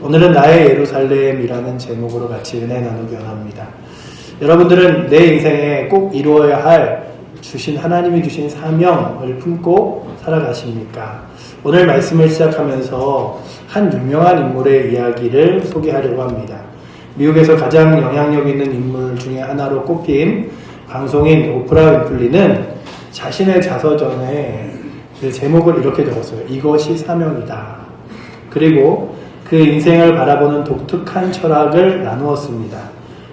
오늘은 나의 예루살렘이라는 제목으로 같이 은혜 나누기 원합니다. 여러분들은 내 인생에 꼭 이루어야 할 하나님이 주신 사명을 품고 살아가십니까? 오늘 말씀을 시작하면서 한 유명한 인물의 이야기를 소개하려고 합니다. 미국에서 가장 영향력 있는 인물 중에 하나로 꼽힌 방송인 오프라 윈프리는 자신의 자서전에 제목을 이렇게 적었어요. 이것이 사명이다. 그리고 그 인생을 바라보는 독특한 철학을 나누었습니다.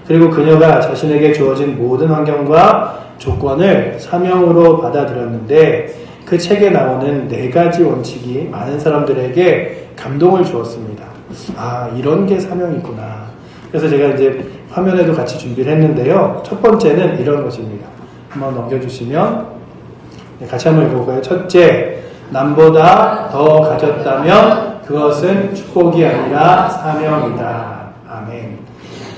그리고 그녀가 자신에게 주어진 모든 환경과 조건을 사명으로 받아들였는데 그 책에 나오는 4가지 원칙이 많은 사람들에게 감동을 주었습니다. 아, 이런 게 사명이구나. 그래서 제가 이제 화면에도 같이 준비를 했는데요. 첫 번째는 이런 것입니다. 한번 넘겨주시면 같이 한번 읽어볼까요? 첫째, 남보다 더 가졌다면 그것은 축복이 아니라 사명이다. 아멘.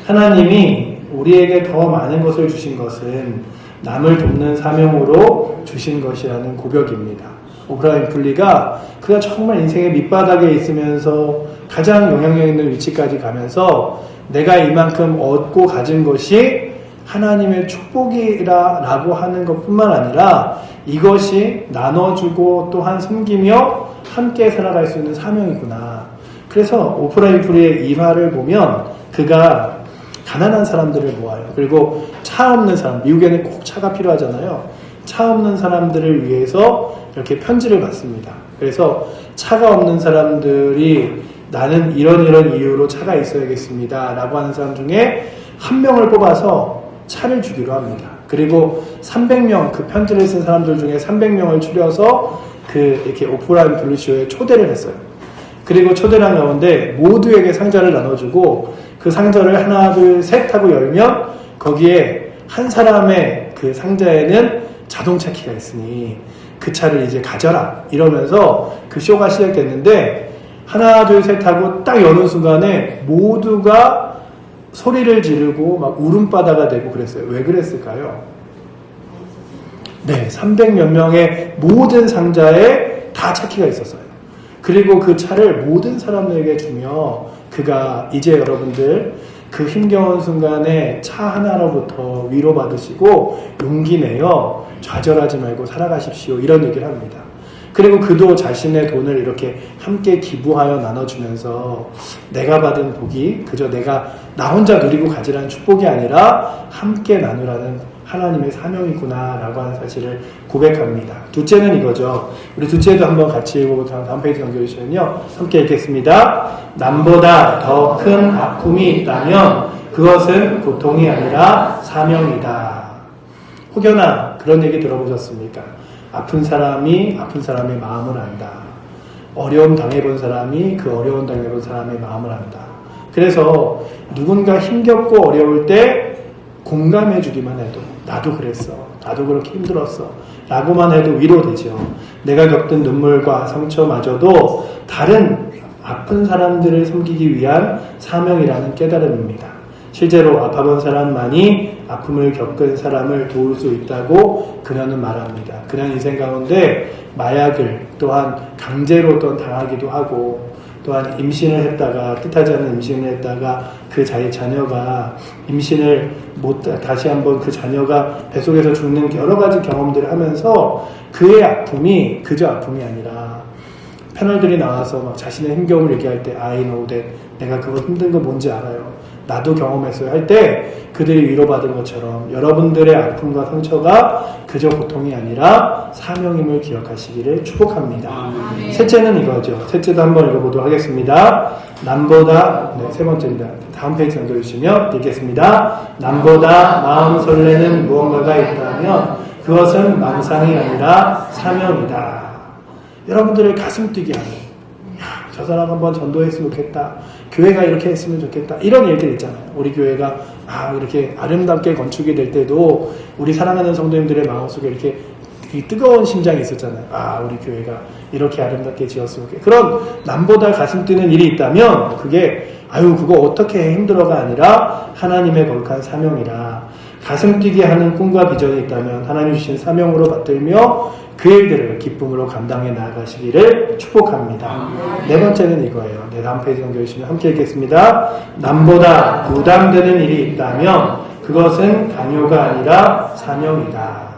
하나님이 우리에게 더 많은 것을 주신 것은 남을 돕는 사명으로 주신 것이라는 고백입니다. 오프라 윈프리가 그가 정말 인생의 밑바닥에 있으면서 가장 영향력 있는 위치까지 가면서 내가 이만큼 얻고 가진 것이 하나님의 축복이라고 하는 것뿐만 아니라 이것이 나눠주고 또한 섬기며 함께 살아갈 수 있는 사명이구나. 그래서 오프라 윈프리의 일화를 보면 그가 가난한 사람들을 모아요. 그리고 차 없는 사람, 미국에는 꼭 차가 필요하잖아요. 차 없는 사람들을 위해서 이렇게 편지를 받습니다. 그래서 차가 없는 사람들이 나는 이런 이유로 차가 있어야겠습니다 라고 하는 사람 중에 한 명을 뽑아서 차를 주기로 합니다. 그리고 300명, 그 편지를 쓴 사람들 중에 300명을 추려서 이렇게 오프라 윈프리 쇼에 초대를 했어요. 그리고 초대한 가운데 모두에게 상자를 나눠주고 그 상자를 하나, 둘, 셋 하고 열면 거기에 한 사람의 그 상자에는 자동차 키가 있으니 그 차를 이제 가져라 이러면서 그 쇼가 시작됐는데 하나, 둘, 셋 하고 딱 여는 순간에 모두가 소리를 지르고 막 울음바다가 되고 그랬어요. 왜 그랬을까요? 네, 300몇 명의 모든 상자에 다 차키가 있었어요. 그리고 그 차를 모든 사람들에게 주며 그가 이제 여러분들 그 힘겨운 순간에 차 하나로부터 위로받으시고 용기 내어 좌절하지 말고 살아가십시오. 이런 얘기를 합니다. 그리고 그도 자신의 돈을 이렇게 함께 기부하여 나눠주면서 내가 받은 복이 그저 나 혼자 누리고 가지라는 축복이 아니라 함께 나누라는 하나님의 사명이구나 라고 하는 사실을 고백합니다. 둘째는 이거죠. 우리 둘째도 한번 같이 읽어보고 다음 페이지 넘겨주시면요. 함께 읽겠습니다. 남보다 더 큰 아픔이 있다면 그것은 고통이 아니라 사명이다. 혹여나 그런 얘기 들어보셨습니까? 아픈 사람이 아픈 사람의 마음을 안다. 어려움 당해본 사람이 그 어려움 당해본 사람의 마음을 안다. 그래서 누군가 힘겹고 어려울 때 공감해주기만 해도 나도 그랬어. 나도 그렇게 힘들었어. 라고만 해도 위로되죠. 내가 겪은 눈물과 상처마저도 다른 아픈 사람들을 섬기기 위한 사명이라는 깨달음입니다. 실제로 아파본 사람만이 아픔을 겪은 사람을 도울 수 있다고 그녀는 말합니다. 그녀 인생 가운데 마약을 또한 강제로 또 당하기도 하고 또한 임신을 했다가 뜻하지 않은 임신을 했다가 그 자녀가 임신을 다시 한번 그 자녀가 뱃속에서 죽는 여러 가지 경험들을 하면서 그의 아픔이 그저 아픔이 아니라 패널들이 나와서 막 자신의 힘겨움을 얘기할 때 I know that 내가 그거 힘든 거 뭔지 알아요. 나도 경험했어요 할 때 그들이 위로받은 것처럼 여러분들의 아픔과 상처가 그저 고통이 아니라 사명임을 기억하시기를 축복합니다. 셋째는 이거죠. 셋째도 한번 읽어보도록 하겠습니다. 남보다 세 번째입니다. 다음 페이지 넘겨주시면 읽겠습니다. 남보다 마음 설레는 무언가가 있다면 그것은 망상이 아니라 사명이다. 여러분들의 가슴 뛰게 하는 저 사람 한번 전도했으면 좋겠다. 교회가 이렇게 했으면 좋겠다. 이런 일들 있잖아요. 우리 교회가 이렇게 아름답게 건축이 될 때도 우리 사랑하는 성도님들의 마음속에 이렇게 뜨거운 심장이 있었잖아요. 우리 교회가 이렇게 아름답게 지었으면 좋겠다. 그런 남보다 가슴 뛰는 일이 있다면 그게 그거 어떻게 힘들어가 아니라 하나님의 거룩한 사명이라. 가슴 뛰게 하는 꿈과 비전이 있다면 하나님 주신 사명으로 받들며 그 일들을 기쁨으로 감당해 나아가시기를 축복합니다. 네 번째는 이거예요. 네, 다음 페이지 넘겨주시면 함께 읽겠습니다. 남보다 부담되는 일이 있다면 그것은 강요가 아니라 사명이다.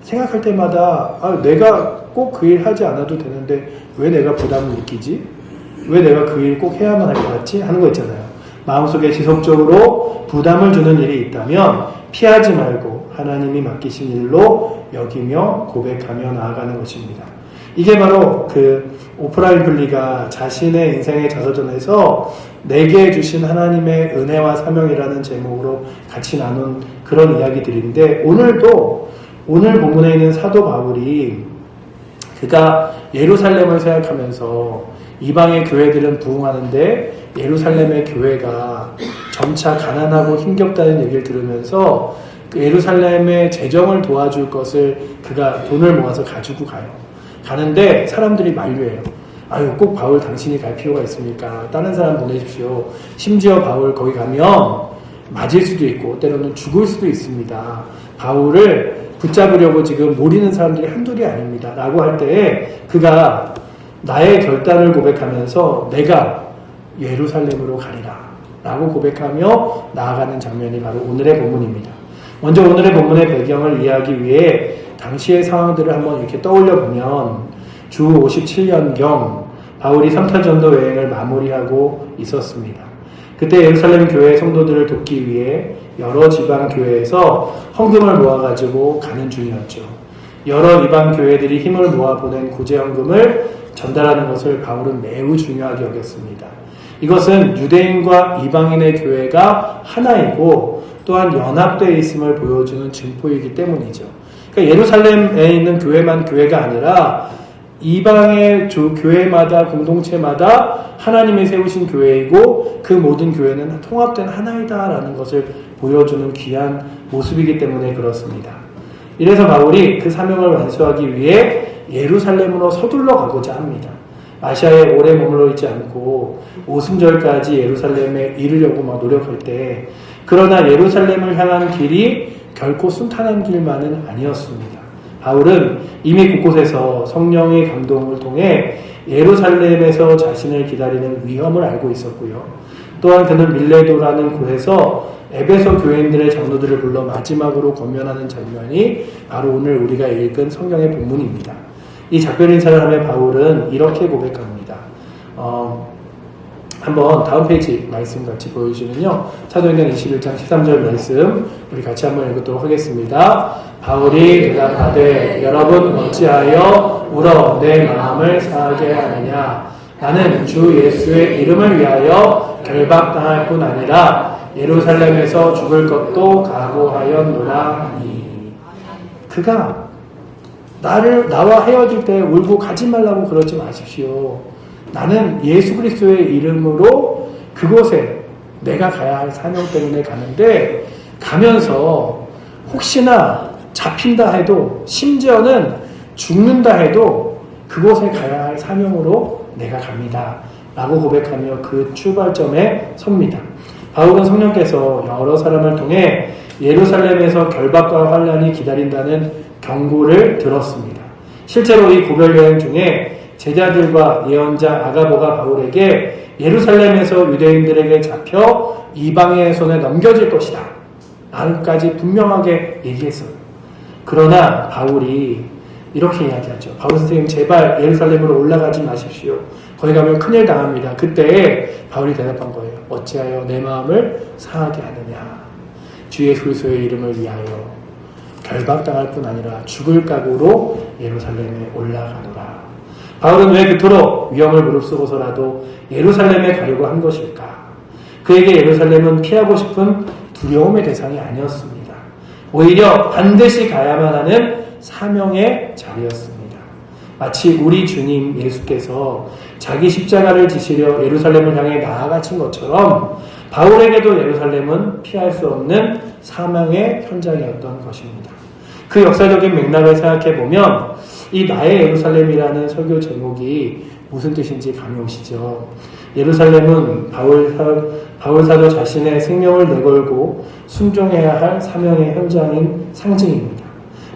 생각할 때마다 내가 꼭 그 일 하지 않아도 되는데 왜 내가 부담을 느끼지? 왜 내가 그 일 꼭 해야만 할 것 같지? 하는 거 있잖아요. 마음속에 지속적으로 부담을 주는 일이 있다면 피하지 말고 하나님이 맡기신 일로 여기며 고백하며 나아가는 것입니다. 이게 바로 그 오프라 윈플리가 자신의 인생의 자서전에서 내게 주신 하나님의 은혜와 사명이라는 제목으로 같이 나눈 그런 이야기들인데, 오늘 본문에 있는 사도 바울이 그가 예루살렘을 생각하면서 이방의 교회들은 부흥하는데 예루살렘의 교회가 점차 가난하고 힘겹다는 얘기를 들으면서 그 예루살렘의 재정을 도와줄 것을 그가 돈을 모아서 가지고 가는데 사람들이 만류해요. 꼭 바울 당신이 갈 필요가 있습니까? 다른 사람 보내십시오. 심지어 바울 거기 가면 맞을 수도 있고 때로는 죽을 수도 있습니다. 바울을 붙잡으려고 지금 모리는 사람들이 한둘이 아닙니다. 라고 할 때에 그가 나의 결단을 고백하면서 내가 예루살렘으로 가리라 라고 고백하며 나아가는 장면이 바로 오늘의 본문입니다. 먼저 오늘의 본문의 배경을 이해하기 위해 당시의 상황들을 한번 이렇게 떠올려 보면 주 57년경 바울이 3차 전도 여행을 마무리하고 있었습니다. 그때 예루살렘 교회 성도들을 돕기 위해 여러 지방 교회에서 헌금을 모아가지고 가는 중이었죠. 여러 이방 교회들이 힘을 모아 보낸 구제 헌금을 전달하는 것을 바울은 매우 중요하게 여겼습니다. 이것은 유대인과 이방인의 교회가 하나이고 또한 연합되어 있음을 보여주는 증포이기 때문이죠. 그러니까 예루살렘에 있는 교회만 교회가 아니라 이방의 교회마다 공동체마다 하나님이 세우신 교회이고 그 모든 교회는 통합된 하나이다라는 것을 보여주는 귀한 모습이기 때문에 그렇습니다. 이래서 바울이 그 사명을 완수하기 위해 예루살렘으로 서둘러 가고자 합니다. 아시아에 오래 머물러 있지 않고 오순절까지 예루살렘에 이르려고 노력할 때, 그러나 예루살렘을 향한 길이 결코 순탄한 길만은 아니었습니다. 바울은 이미 곳곳에서 성령의 감동을 통해 예루살렘에서 자신을 기다리는 위험을 알고 있었고요. 또한 그는 밀레도라는 곳에서 에베소 교인들의 장로들을 불러 마지막으로 권면하는 장면이 바로 오늘 우리가 읽은 성경의 본문입니다. 이 작별 인사를 하며 바울은 이렇게 고백합니다. 한번 다음 페이지 말씀 같이 보여주시면요. 사도행전 21장 13절 말씀 우리 같이 한번 읽도록 하겠습니다. 바울이 대답하되 여러분 어찌하여 울어 내 마음을 상하게 하느냐. 나는 주 예수의 이름을 위하여 결박당할 뿐 아니라 예루살렘에서 죽을 것도 각오하였노라 하니. 그가 나와 헤어질 때 울고 가지 말라고 그러지 마십시오. 나는 예수 그리스도의 이름으로 그곳에 내가 가야 할 사명 때문에 가는데, 가면서 혹시나 잡힌다 해도, 심지어는 죽는다 해도 그곳에 가야 할 사명으로 내가 갑니다 라고 고백하며 그 출발점에 섭니다. 바울은 성령께서 여러 사람을 통해 예루살렘에서 결박과 환난이 기다린다는 경고를 들었습니다. 실제로 이 고별 여행 중에 제자들과 예언자 아가보가 바울에게 예루살렘에서 유대인들에게 잡혀 이방의 손에 넘겨질 것이다 라는까지 분명하게 얘기했어요. 그러나 바울이 이렇게 이야기하죠. 바울 선생님, 제발 예루살렘으로 올라가지 마십시오. 거기 가면 큰일 당합니다. 그때 바울이 대답한 거예요. 어찌하여 내 마음을 상하게 하느냐. 주 예수 그리스도의 이름을 위하여 결박당할 뿐 아니라 죽을 각오로 예루살렘에 올라가노라. 바울은 왜 그토록 위험을 무릅쓰고서라도 예루살렘에 가려고 한 것일까? 그에게 예루살렘은 피하고 싶은 두려움의 대상이 아니었습니다. 오히려 반드시 가야만 하는 사명의 자리였습니다. 마치 우리 주님 예수께서 자기 십자가를 지시려 예루살렘을 향해 나아가신 것처럼 바울에게도 예루살렘은 피할 수 없는 사명의 현장이었던 것입니다. 그 역사적인 맥락을 생각해 보면 이 나의 예루살렘이라는 설교 제목이 무슨 뜻인지 감이 오시죠? 예루살렘은 바울 사도 자신의 생명을 내걸고 순종해야 할 사명의 현장인 상징입니다.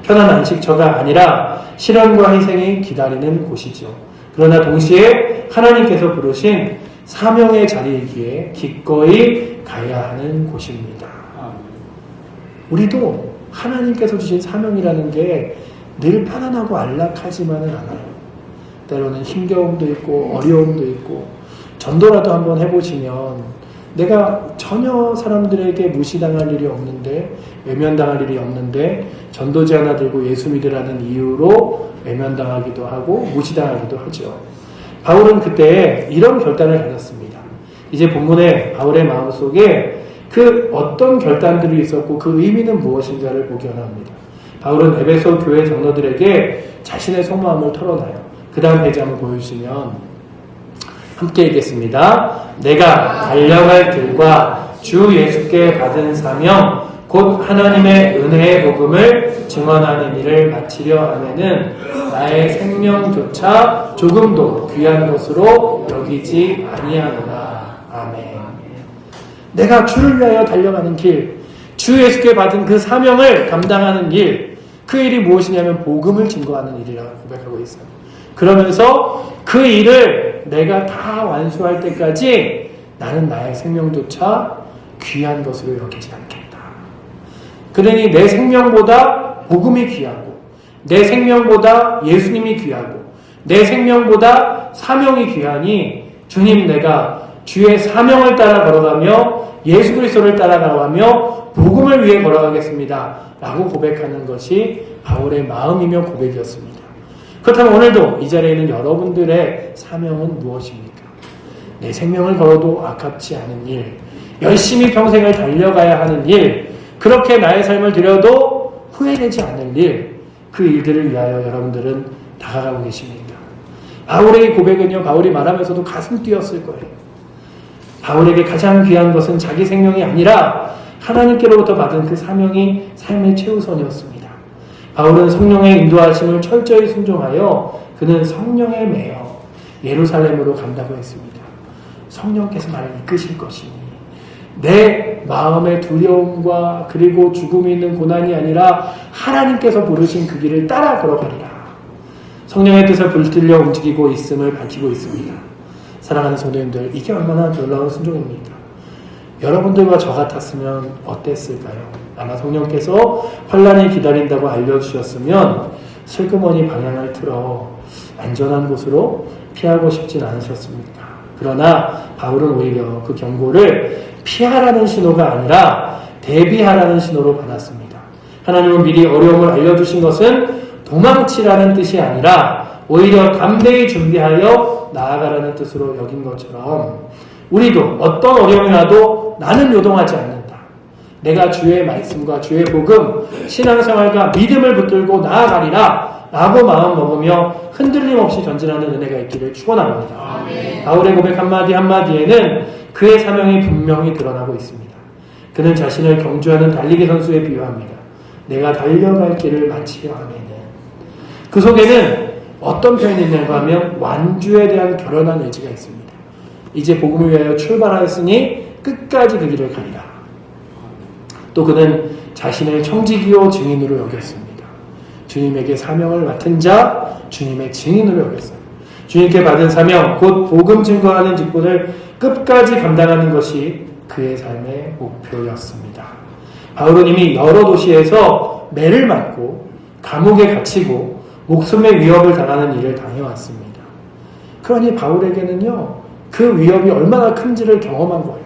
편한 안식처가 아니라 실현과 희생이 기다리는 곳이죠. 그러나 동시에 하나님께서 부르신 사명의 자리이기에 기꺼이 가야 하는 곳입니다. 우리도 하나님께서 주신 사명이라는 게 늘 편안하고 안락하지만은 않아요. 때로는 힘겨움도 있고 어려움도 있고, 전도라도 한번 해보시면 내가 전혀 사람들에게 무시당할 일이 없는데, 외면당할 일이 없는데 전도지 하나 들고 예수 믿으라는 이유로 외면당하기도 하고 무시당하기도 하죠. 바울은 그때 이런 결단을 가졌습니다. 이제 본문에 바울의 마음속에 그 어떤 결단들이 있었고 그 의미는 무엇인가를 보게 합니다. 바울은 에베소 교회 장로들에게 자신의 속마음을 털어놔요. 그 다음 페이지 한번 보여주시면 함께 읽겠습니다. 내가 달려갈 길과 주 예수께 받은 사명 곧 하나님의 은혜의 복음을 증언하는 일을 마치려 하면은 나의 생명조차 조금도 귀한 것으로 여기지 아니하노라. 아멘. 내가 주를 위하여 달려가는 길, 주 예수께 받은 그 사명을 감당하는 일, 그 일이 무엇이냐면 복음을 증거하는 일이라고 고백하고 있어요. 그러면서 그 일을 내가 다 완수할 때까지 나는 나의 생명조차 귀한 것으로 여기지 않겠다. 그러니 내 생명보다 복음이 귀하고, 내 생명보다 예수님이 귀하고, 내 생명보다 사명이 귀하니 주님, 내가 주의 사명을 따라 걸어가며 예수 그리스도를 따라가며 복음을 위해 걸어가겠습니다 라고 고백하는 것이 바울의 마음이며 고백이었습니다. 그렇다면 오늘도 이 자리에 있는 여러분들의 사명은 무엇입니까? 내 생명을 걸어도 아깝지 않은 일, 열심히 평생을 달려가야 하는 일, 그렇게 나의 삶을 들여도 후회되지 않을 일, 그 일들을 위하여 여러분들은 다가가고 계십니까? 바울의 고백은요, 바울이 말하면서도 가슴 뛰었을 거예요. 바울에게 가장 귀한 것은 자기 생명이 아니라 하나님께로부터 받은 그 사명이 삶의 최우선이었습니다. 바울은 성령의 인도하심을 철저히 순종하여 그는 성령에 매여 예루살렘으로 간다고 했습니다. 성령께서 나를 이끄실 것이니 내 마음의 두려움과 그리고 죽음이 있는 고난이 아니라 하나님께서 부르신 그 길을 따라 걸어가리라. 성령의 뜻을 불들려 움직이고 있음을 밝히고 있습니다. 사랑하는 성도님들, 이게 얼마나 놀라운 순종입니까? 여러분들과 저 같았으면 어땠을까요? 아마 성령께서 환란이 기다린다고 알려주셨으면 슬그머니 방향을 틀어 안전한 곳으로 피하고 싶진 않으셨습니까? 그러나 바울은 오히려 그 경고를 피하라는 신호가 아니라 대비하라는 신호로 받았습니다. 하나님은 미리 어려움을 알려주신 것은 도망치라는 뜻이 아니라 오히려 담대히 준비하여 나아가라는 뜻으로 여긴 것처럼 우리도 어떤 어려움이 와도 나는 요동하지 않는다. 내가 주의 말씀과 주의 복음, 신앙생활과 믿음을 붙들고 나아가리라 라고 마음 먹으며 흔들림 없이 전진하는 은혜가 있기를 축원합니다. 바울의 고백 한마디 한마디에는 그의 사명이 분명히 드러나고 있습니다. 그는 자신을 경주하는 달리기 선수에 비유합니다. 내가 달려갈 길을 마치려 하면은, 그 속에는 어떤 표현이 있는가 하면 완주에 대한 결연한 의지가 있습니다. 이제 복음을 위하여 출발하였으니 끝까지 그 길을 가리라. 또 그는 자신을 청지기요 증인으로 여겼습니다. 주님에게 사명을 맡은 자, 주님의 증인으로 여겼어요. 주님께 받은 사명, 곧 복음 증거하는 직분을 끝까지 감당하는 것이 그의 삶의 목표였습니다. 바울은 이미 여러 도시에서 매를 맞고 감옥에 갇히고 목숨의 위협을 당하는 일을 당해왔습니다. 그러니 바울에게는요, 그 위협이 얼마나 큰지를 경험한 거예요.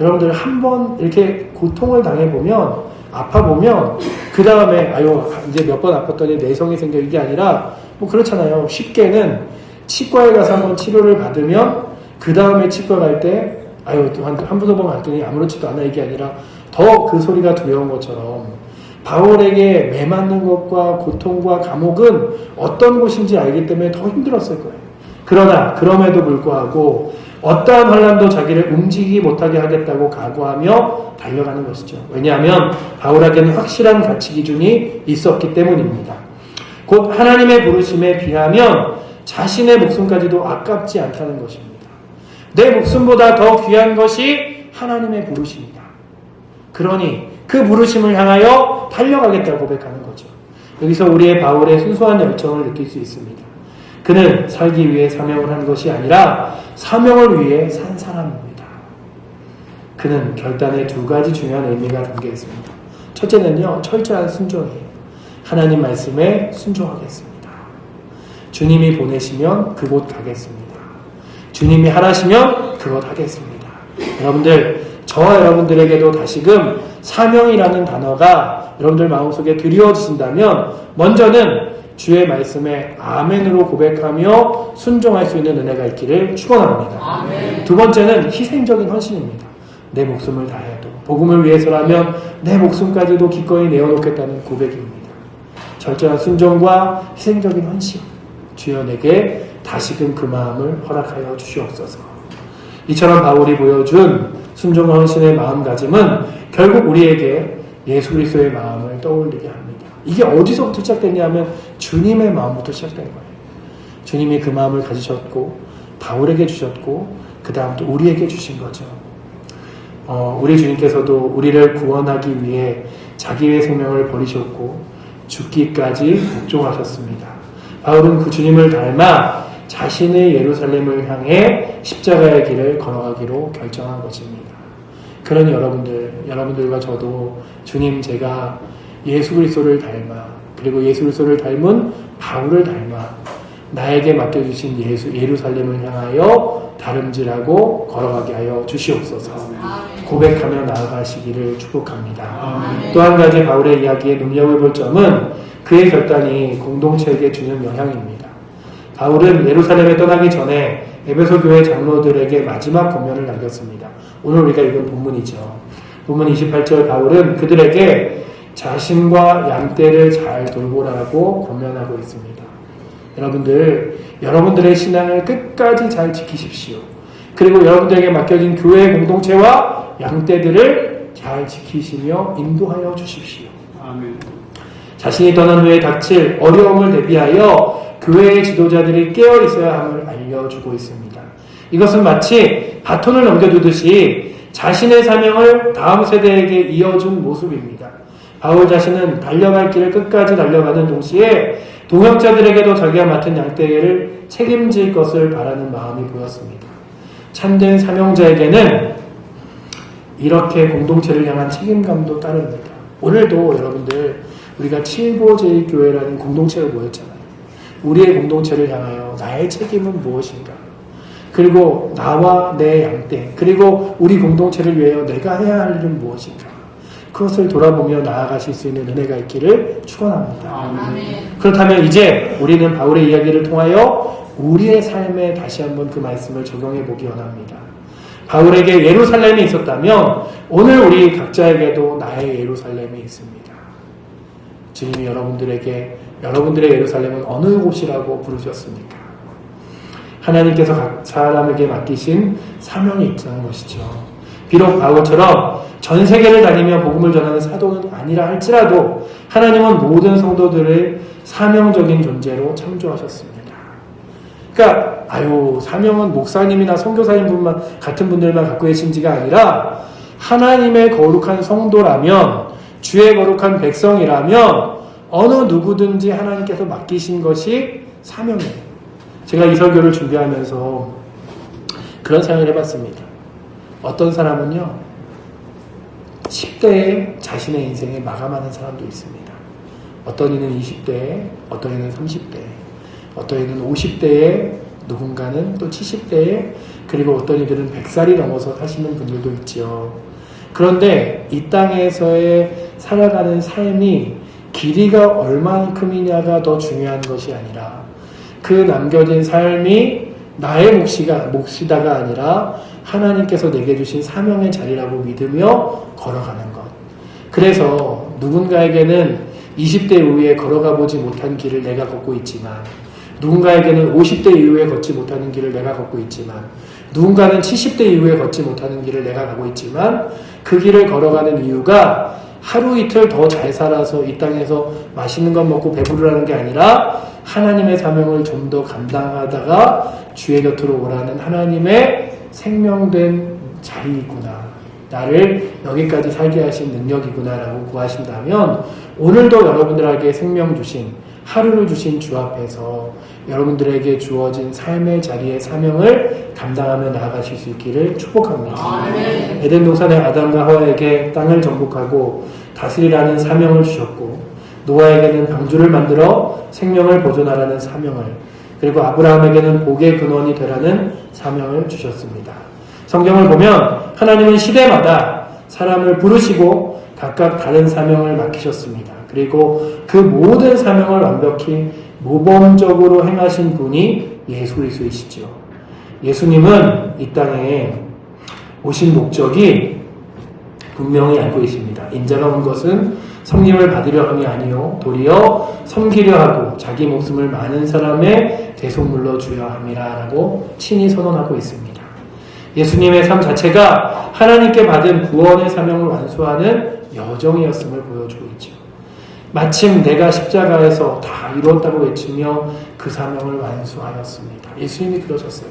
여러분들 한번 이렇게 고통을 당해보면, 아파보면 그 다음에 아유 이제 몇 번 아팠더니 내성이 생겨, 이게 아니라 뭐 그렇잖아요. 쉽게는 치과에 가서 한번 치료를 받으면 그 다음에 치과 갈 때 아유 한두 번 갔더니 아무렇지도 않아, 이게 아니라 더 그 소리가 두려운 것처럼 바울에게 매 맞는 것과 고통과 감옥은 어떤 곳인지 알기 때문에 더 힘들었을 거예요. 그러나 그럼에도 불구하고 어떠한 환난도 자기를 움직이지 못하게 하겠다고 각오하며 달려가는 것이죠. 왜냐하면 바울에게는 확실한 가치 기준이 있었기 때문입니다. 곧 하나님의 부르심에 비하면 자신의 목숨까지도 아깝지 않다는 것입니다. 내 목숨보다 더 귀한 것이 하나님의 부르심이다. 그러니 그 부르심을 향하여 달려가겠다고 고백하는 거죠. 여기서 우리의 바울의 순수한 열정을 느낄 수 있습니다. 그는 살기 위해 사명을 한 것이 아니라 사명을 위해 산 사람입니다. 그는 결단에 두 가지 중요한 의미가 담겨 있습니다. 첫째는요, 철저한 순종이에요. 하나님 말씀에 순종하겠습니다. 주님이 보내시면 그곳 가겠습니다. 주님이 하라시면 그것 하겠습니다. 여러분들, 저와 여러분들에게도 다시금 사명이라는 단어가 여러분들 마음속에 드리워지신다면 먼저는 주의 말씀에 아멘으로 고백하며 순종할 수 있는 은혜가 있기를 축원합니다. 아멘. 두 번째는 희생적인 헌신입니다. 내 목숨을 다해도 복음을 위해서라면 내 목숨까지도 기꺼이 내어놓겠다는 고백입니다. 철저한 순종과 희생적인 헌신, 주여 내게 다시금 그 마음을 허락하여 주시옵소서. 이처럼 바울이 보여준 순종과 헌신의 마음가짐은 결국 우리에게 예수 그리스도의 마음을 떠올리게 합니다. 이게 어디서부터 시작됐냐면 주님의 마음부터 시작된 거예요. 주님이 그 마음을 가지셨고 바울에게 주셨고 그 다음 또 우리에게 주신 거죠. 우리 주님께서도 우리를 구원하기 위해 자기의 생명을 버리셨고 죽기까지 복종하셨습니다. 바울은 그 주님을 닮아 자신의 예루살렘을 향해 십자가의 길을 걸어가기로 결정한 것입니다. 그러니 여러분들과 저도 주님, 제가 예수 그리스도를 닮아, 그리고 예수 그리스도를 닮은 바울을 닮아 나에게 맡겨주신 예루살렘을 향하여 다름질하고 걸어가게 하여 주시옵소서. 고백하며 나아가시기를 축복합니다. 또 한 가지 바울의 이야기에 눈여겨볼 점은 그의 결단이 공동체에게 주는 영향입니다. 바울은 예루살렘에 떠나기 전에 에베소 교회 장로들에게 마지막 권면을 남겼습니다. 오늘 우리가 읽은 본문이죠. 본문 28절 바울은 그들에게 자신과 양떼를 잘 돌보라고 권면하고 있습니다. 여러분들의 신앙을 끝까지 잘 지키십시오. 그리고 여러분들에게 맡겨진 교회 공동체와 양떼들을 잘 지키시며 인도하여 주십시오. 아멘. 자신이 떠난 후에 닥칠 어려움을 대비하여 교회의 지도자들이 깨어 있어야 함을 알려주고 있습니다. 이것은 마치 바톤을 넘겨두듯이 자신의 사명을 다음 세대에게 이어준 모습입니다. 바울 자신은 달려갈 길을 끝까지 달려가는 동시에 동역자들에게도 자기가 맡은 양떼를 책임질 것을 바라는 마음이 보였습니다. 참된 사명자에게는 이렇게 공동체를 향한 책임감도 따릅니다. 오늘도 여러분들 우리가 칠보제일교회라는 공동체를 모였잖아요. 우리의 공동체를 향하여 나의 책임은 무엇인가? 그리고 나와 내 양떼, 그리고 우리 공동체를 위하여 내가 해야 할 일은 무엇인가? 그것을 돌아보며 나아가실 수 있는 은혜가 있기를 축원합니다. 아멘. 그렇다면 이제 우리는 바울의 이야기를 통하여 우리의 삶에 다시 한번 그 말씀을 적용해 보기 원합니다. 바울에게 예루살렘이 있었다면 오늘 우리 각자에게도 나의 예루살렘이 있습니다. 주님이 여러분들의 예루살렘은 어느 곳이라고 부르셨습니까? 하나님께서 각 사람에게 맡기신 사명이 있다는 것이죠. 비록 바울처럼 전 세계를 다니며 복음을 전하는 사도는 아니라 할지라도 하나님은 모든 성도들을 사명적인 존재로 창조하셨습니다. 그러니까 사명은 목사님이나 선교사님 같은 분들만 갖고 계신지가 아니라 하나님의 거룩한 성도라면, 주의 거룩한 백성이라면 어느 누구든지 하나님께서 맡기신 것이 사명이에요. 제가 이 설교를 준비하면서 그런 생각을 해봤습니다. 어떤 사람은요 10대에 자신의 인생을 마감하는 사람도 있습니다. 어떤 이는 20대에, 어떤 이는 30대에, 어떤 이는 50대에, 누군가는 또 70대에, 그리고 어떤 이들은 100살이 넘어서 사시는 분들도 있죠. 그런데 이 땅에서의 살아가는 삶이 길이가 얼만큼이냐가 더 중요한 것이 아니라 그 남겨진 삶이 나의 몫이다가 아니라 하나님께서 내게 주신 사명의 자리라고 믿으며 걸어가는 것. 그래서 누군가에게는 20대 이후에 걸어가 보지 못한 길을 내가 걷고 있지만, 누군가에게는 50대 이후에 걷지 못하는 길을 내가 걷고 있지만, 누군가는 70대 이후에 걷지 못하는 길을 내가 가고 있지만, 그 길을 걸어가는 이유가 하루 이틀 더 잘 살아서 이 땅에서 맛있는 것 먹고 배부르라는 게 아니라 하나님의 사명을 좀 더 감당하다가 주의 곁으로 오라는 하나님의 생명된 자리이구나. 나를 여기까지 살게 하신 능력이구나라고 구하신다면 오늘도 여러분들에게 생명 주신, 하루를 주신 주 앞에서 여러분들에게 주어진 삶의 자리의 사명을 감당하며 나아가실 수 있기를 축복합니다. 에덴 동산의 아담과 하와에게 땅을 정복하고 다스리라는 사명을 주셨고, 노아에게는 방주를 만들어 생명을 보존하라는 사명을, 그리고 아브라함에게는 복의 근원이 되라는 사명을 주셨습니다. 성경을 보면 하나님은 시대마다 사람을 부르시고 각각 다른 사명을 맡기셨습니다. 그리고 그 모든 사명을 완벽히 모범적으로 행하신 분이 예수 그리스도이시죠. 예수님은 이 땅에 오신 목적이 분명히 알고 계십니다. 인자가 온 것은 성림을 받으려 함이 아니요 도리어 섬기려 하고 자기 목숨을 많은 사람의 대속물로 주려 함이라 라고 친히 선언하고 있습니다. 예수님의 삶 자체가 하나님께 받은 구원의 사명을 완수하는 여정이었음을 보여주고 있죠. 마침 내가 십자가에서 다 이루었다고 외치며 그 사명을 완수하였습니다. 예수님이 그러셨어요.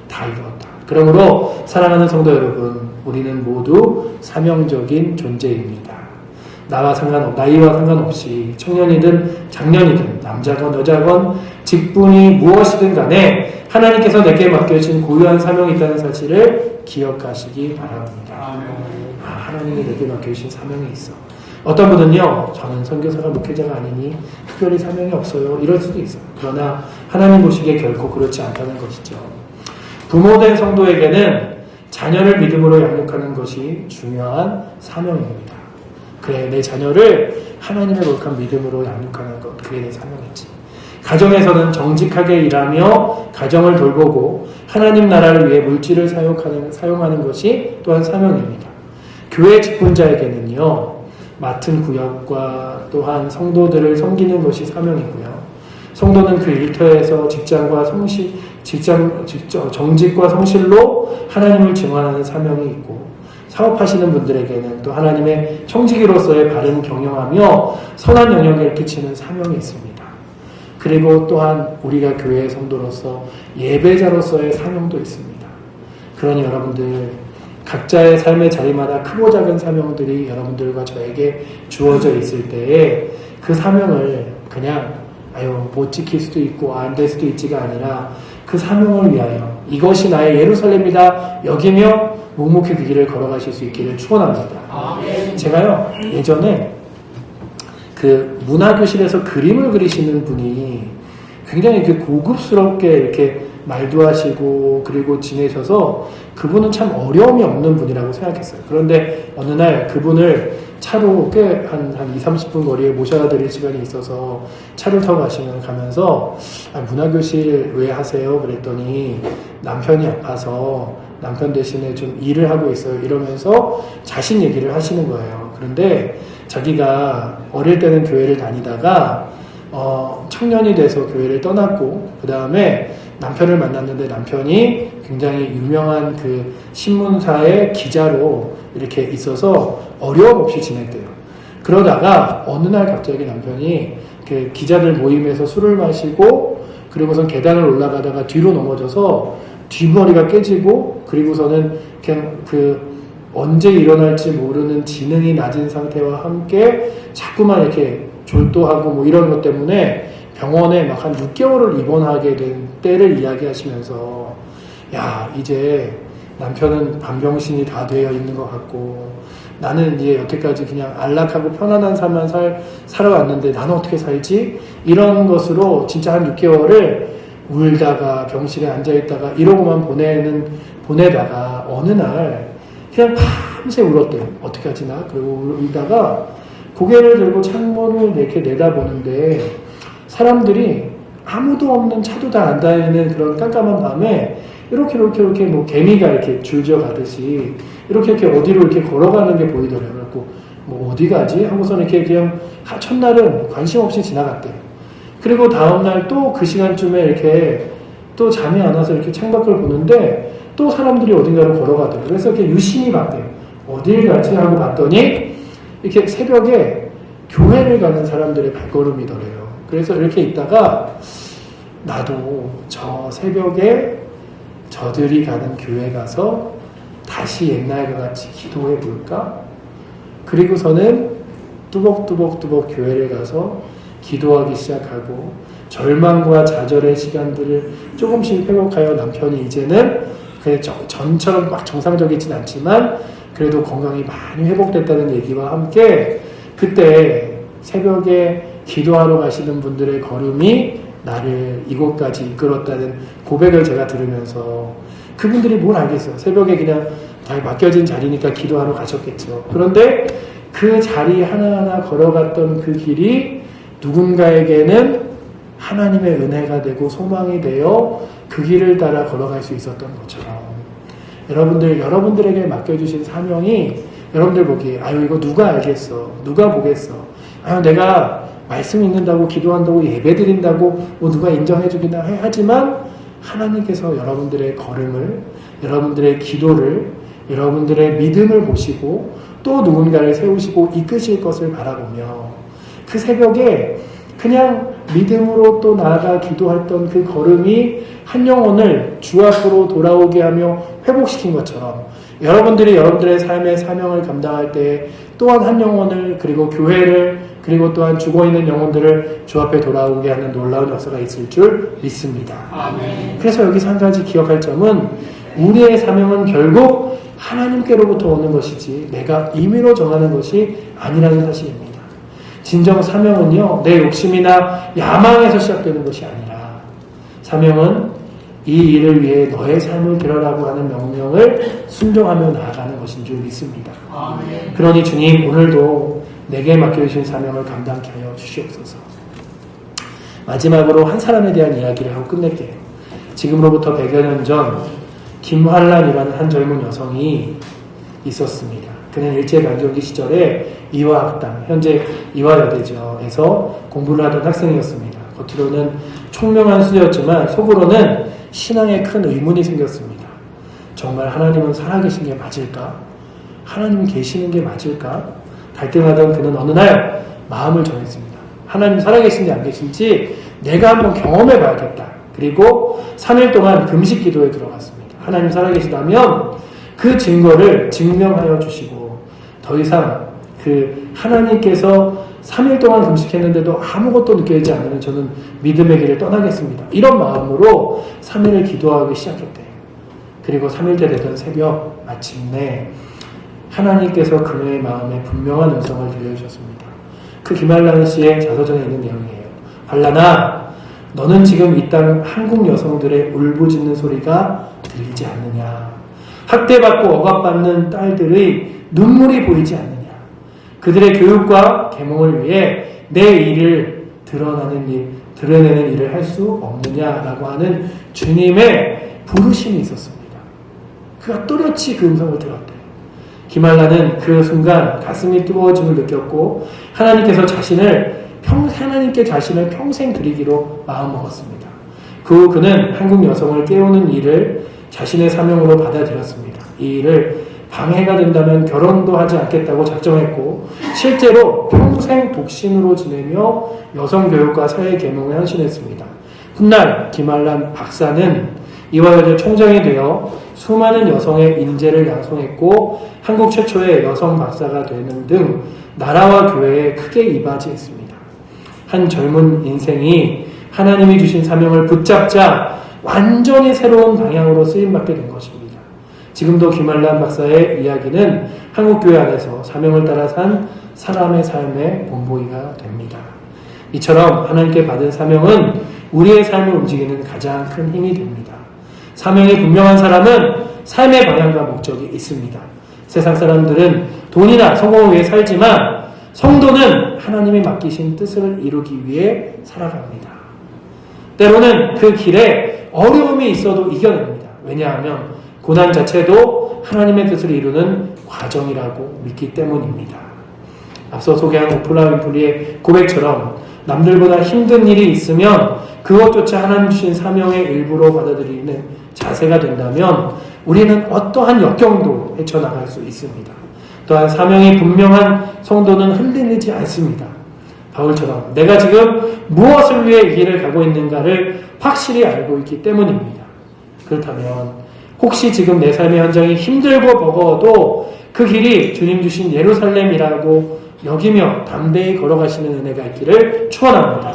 다 이루었다. 그러므로 사랑하는 성도 여러분, 우리는 모두 사명적인 존재입니다. 나이와 상관없이 청년이든 장년이든 남자건 여자건 직분이 무엇이든 간에 하나님께서 내게 맡겨주신 고유한 사명이 있다는 사실을 기억하시기 바랍니다. 하나님이 내게 맡겨주신 사명이 있어. 어떤 분은요, 저는 선교사가 목회자가 아니니 특별히 사명이 없어요, 이럴 수도 있어요. 그러나 하나님 보시기에 결코 그렇지 않다는 것이죠. 부모된 성도에게는 자녀를 믿음으로 양육하는 것이 중요한 사명입니다. 그래, 내 자녀를 하나님의 거룩한 믿음으로 양육하는 것, 그게 내 사명이지. 가정에서는 정직하게 일하며 가정을 돌보고 하나님 나라를 위해 물질을 사용하는 것이 또한 사명입니다. 교회 직분자에게는요, 맡은 구역과 또한 성도들을 섬기는 것이 사명이고요. 성도는 그 일터에서 정직과 성실로 하나님을 증언하는 사명이 있고, 사업하시는 분들에게는 또 하나님의 청지기로서의 바른 경영하며 선한 영향을 끼치는 사명이 있습니다. 그리고 또한 우리가 교회의 성도로서 예배자로서의 사명도 있습니다. 그러니 여러분들 각자의 삶의 자리마다 크고 작은 사명들이 여러분들과 저에게 주어져 있을 때에 그 사명을 그냥 못 지킬 수도 있고 안 될 수도 있지가 아니라 그 사명을 위하여 이것이 나의 예루살렘이다 여기며 묵묵히 그 길을 걸어가실 수 있기를 축원합니다. 제가요 예전에 그 문화교실에서 그림을 그리시는 분이 굉장히 이렇게 고급스럽게 이렇게 말도 하시고 그리고 지내셔서 그분은 참 어려움이 없는 분이라고 생각했어요. 그런데 어느 날 그분을 차로 꽤 한 20-30분 거리에 모셔야 될 시간이 있어서 차를 타고 가면서 문화교실 왜 하세요? 그랬더니 남편이 아파서 남편 대신에 좀 일을 하고 있어요. 이러면서 자신 얘기를 하시는 거예요. 그런데 자기가 어릴 때는 교회를 다니다가 청년이 돼서 교회를 떠났고 그 다음에 남편을 만났는데 남편이 굉장히 유명한 그 신문사의 기자로 이렇게 있어서 어려움 없이 지냈대요. 그러다가 어느 날 갑자기 남편이 그 기자들 모임에서 술을 마시고 그리고선 계단을 올라가다가 뒤로 넘어져서 뒷머리가 깨지고 그리고서는 그냥 언제 일어날지 모르는 지능이 낮은 상태와 함께 자꾸만 이렇게 졸도하고 뭐 이런 것 때문에 병원에 막 한 6개월을 입원하게 된 때를 이야기하시면서 야, 이제 남편은 반병신이 다 되어 있는 것 같고 나는 이제 여태까지 그냥 안락하고 편안한 삶만 살아왔는데 나는 어떻게 살지? 이런 것으로 진짜 한 6개월을 울다가 병실에 앉아있다가 이러고만 보내다가 어느 날 그냥 밤새 울었대요. 어떻게 하지 나? 그리고 울다가 고개를 들고 창문을 이렇게 내다보는데 사람들이 아무도 없는 차도 다 안 다니는 그런 깜깜한 밤에 이렇게 뭐 개미가 이렇게 줄지어 가듯이 이렇게 어디로 이렇게 걸어가는 게 보이더래요. 그래갖고 뭐 어디 가지? 하고서는 이렇게 그냥 첫날은 관심 없이 지나갔대요. 그리고 다음날 또 그 시간쯤에 이렇게 또 잠이 안 와서 이렇게 창밖을 보는데 또 사람들이 어딘가로 걸어가더래요. 그래서 이렇게 유심히 봤대요. 어딜 가지? 하고 봤더니 이렇게 새벽에 교회를 가는 사람들의 발걸음이더래요. 그래서 이렇게 있다가 나도 저 새벽에 저들이 가는 교회 가서 다시 옛날과 같이 기도해 볼까? 그리고서는 뚜벅뚜벅 교회를 가서 기도하기 시작하고 절망과 좌절의 시간들을 조금씩 회복하여 남편이 이제는 그냥 전처럼 막 정상적이진 않지만 그래도 건강이 많이 회복됐다는 얘기와 함께 그때 새벽에 기도하러 가시는 분들의 걸음이 나를 이곳까지 이끌었다는 고백을 제가 들으면서 그분들이 뭘 알겠어요. 새벽에 그냥 다 맡겨진 자리니까 기도하러 가셨겠죠. 그런데 그 자리 하나하나 걸어갔던 그 길이 누군가에게는 하나님의 은혜가 되고 소망이 되어 그 길을 따라 걸어갈 수 있었던 것처럼 여러분들에게 맡겨주신 사명이 여러분들 보기에 아유 이거 누가 알겠어? 누가 보겠어? 아유 내가 말씀 읽는다고 기도한다고 예배드린다고 뭐 누가 인정해주긴 하지만 하나님께서 여러분들의 걸음을 여러분들의 기도를 여러분들의 믿음을 보시고 또 누군가를 세우시고 이끄실 것을 바라보며 그 새벽에 그냥 믿음으로 또 나아가 기도했던 그 걸음이 한 영혼을 주 앞으로 돌아오게 하며 회복시킨 것처럼 여러분들이 여러분들의 삶의 사명을 감당할 때 또한 한 영혼을 그리고 교회를 그리고 또한 죽어있는 영혼들을 주 앞에 돌아오게 하는 놀라운 역사가 있을 줄 믿습니다. 아멘. 그래서 여기서 한 가지 기억할 점은 우리의 사명은 결국 하나님께로부터 오는 것이지 내가 임의로 정하는 것이 아니라는 사실입니다. 진정 사명은요 내 욕심이나 야망에서 시작되는 것이 아니라 사명은 이 일을 위해 너의 삶을 드러라고 하는 명령을 순종하며 나아가는 것인 줄 믿습니다. 아멘. 그러니 주님 오늘도 내게 맡겨주신 사명을 감당케 하여 주시옵소서. 마지막으로 한 사람에 대한 이야기를 하고 끝낼게요. 지금으로부터 100여 년 전 김환란이라는 한 젊은 여성이 있었습니다. 그는 일제강점기 시절에 이화학당, 현재 이화여대에서 공부를 하던 학생이었습니다. 겉으로는 총명한 수녀였지만 속으로는 신앙에 큰 의문이 생겼습니다. 정말 하나님은 살아계신 게 맞을까? 하나님이 계시는 게 맞을까? 갈등하던 그는 어느 날 마음을 정했습니다. 하나님 살아계신지 안 계신지 내가 한번 경험해 봐야겠다. 그리고 3일 동안 금식 기도에 들어갔습니다. 하나님 살아계시다면 그 증거를 증명하여 주시고 더 이상 그 하나님께서 3일 동안 금식했는데도 아무것도 느껴지지 않으면 저는 믿음의 길을 떠나겠습니다. 이런 마음으로 3일을 기도하기 시작했대요. 그리고 3일째 되던 새벽 마침내 하나님께서 그녀의 마음에 분명한 음성을 들려주셨습니다. 그 김한란 씨의 자서전에 있는 내용이에요. 한란아, 너는 지금 이 땅 한국 여성들의 울부짖는 소리가 들리지 않느냐? 학대받고 억압받는 딸들의 눈물이 보이지 않느냐? 그들의 교육과 계몽을 위해 내 일을 드러내는 일을 할 수 없느냐라고 하는 주님의 부르심이 있었습니다. 그가 또렷이 그 음성을 들었대요. 김한란은 그 순간 가슴이 뜨거워짐을 느꼈고 하나님께 자신을 평생 드리기로 마음먹었습니다. 그 후 그는 한국 여성을 깨우는 일을 자신의 사명으로 받아들였습니다. 이 일을 방해가 된다면 결혼도 하지 않겠다고 작정했고 실제로 평생 독신으로 지내며 여성교육과 사회계몽에 헌신했습니다. 훗날 김한란 박사는 이화여대 총장이 되어 수많은 여성의 인재를 양성했고 한국 최초의 여성 박사가 되는 등 나라와 교회에 크게 이바지했습니다. 한 젊은 인생이 하나님이 주신 사명을 붙잡자 완전히 새로운 방향으로 쓰임받게 된 것입니다. 지금도 김한란 박사의 이야기는 한국교회 안에서 사명을 따라 산 사람의 삶의 본보기가 됩니다. 이처럼 하나님께 받은 사명은 우리의 삶을 움직이는 가장 큰 힘이 됩니다. 사명이 분명한 사람은 삶의 방향과 목적이 있습니다. 세상 사람들은 돈이나 성공을 위해 살지만 성도는 하나님이 맡기신 뜻을 이루기 위해 살아갑니다. 때로는 그 길에 어려움이 있어도 이겨냅니다. 왜냐하면 고난 자체도 하나님의 뜻을 이루는 과정이라고 믿기 때문입니다. 앞서 소개한 오프라 윈프리의 고백처럼 남들보다 힘든 일이 있으면 그것조차 하나님 주신 사명의 일부로 받아들이는 자세가 된다면 우리는 어떠한 역경도 헤쳐나갈 수 있습니다. 또한 사명이 분명한 성도는 흔들리지 않습니다. 바울처럼 내가 지금 무엇을 위해 이 길을 가고 있는가를 확실히 알고 있기 때문입니다. 그렇다면 혹시 지금 내 삶의 현장이 힘들고 버거워도 그 길이 주님 주신 예루살렘이라고 여기며 담대히 걸어가시는 은혜가 있기를 축원합니다.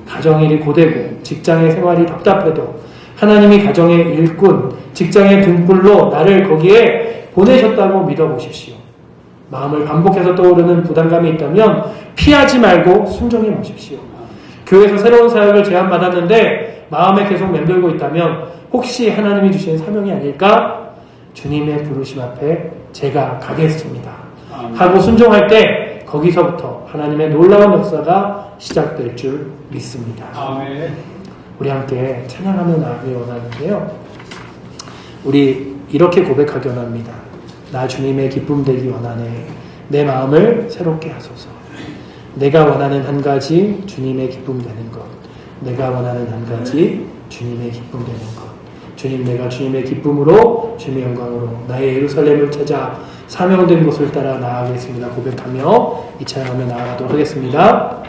가정일이 고되고 직장의 생활이 답답해도 하나님이 가정의 일꾼, 직장의 등불로 나를 거기에 보내셨다고 믿어보십시오. 마음을 반복해서 떠오르는 부담감이 있다면 피하지 말고 순종해 보십시오. 교회에서 새로운 사역을 제안받았는데 마음에 계속 맴돌고 있다면 혹시 하나님이 주신 사명이 아닐까? 주님의 부르심 앞에 제가 가겠습니다 하고 순종할 때 거기서부터 하나님의 놀라운 역사가 시작될 줄 믿습니다. 아멘. 우리 함께 찬양하며 나가기 원하는데요. 우리 이렇게 고백하기 원합니다. 나 주님의 기쁨 되기 원하네. 내 마음을 새롭게 하소서. 내가 원하는 한 가지 주님의 기쁨 되는 것. 내가 원하는 한 가지 주님의 기쁨 되는 것. 주님, 내가 주님의 기쁨으로 주님의 영광으로 나의 예루살렘을 찾아 사명된 곳을 따라 나아가겠습니다. 고백하며 이 찬양하며 나아가도록 하겠습니다.